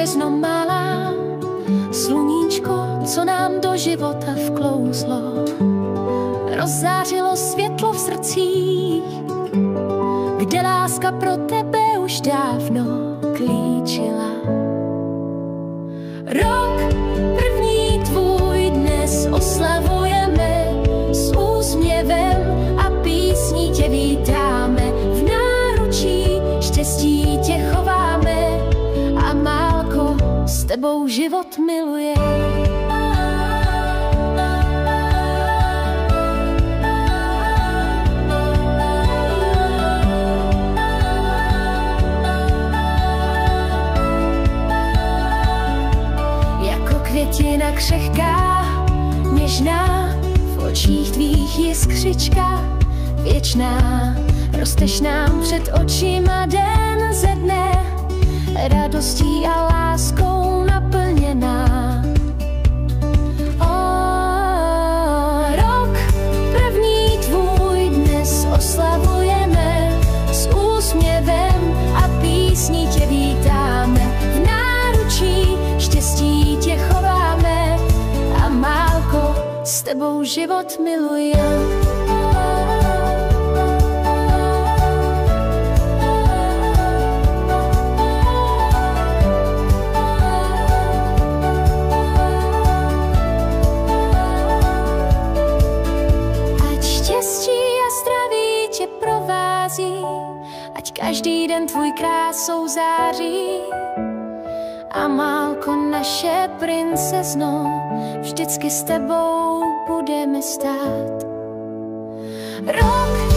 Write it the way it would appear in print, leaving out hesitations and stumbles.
březno malá, sluníčko, co nám do života vklouzlo, rozzářilo světlo v srdcích, kde láska pro tebe už dávno klíčila. Rok první tvůj dnes oslavujeme, s úsměvem a písní tě vítáme, v náručí štěstí tě chováme a Málko, s tebou život miluje. Květina křehká, něžná, v očích tvých jiskřička věčná. Rosteš nám před očima den ze dne, radostí a láskou naplněná. Rok první tvůj dnes oslavujeme, s úsměvem a písní tě vítáme, v náručí štěstí tě chováme a Málko, s tebou život milujem. Ať štěstí a zdraví tě provází, ať každý den tvůj krásou září a Málko, naše princezno, vždycky s tebou budeme stát. Rok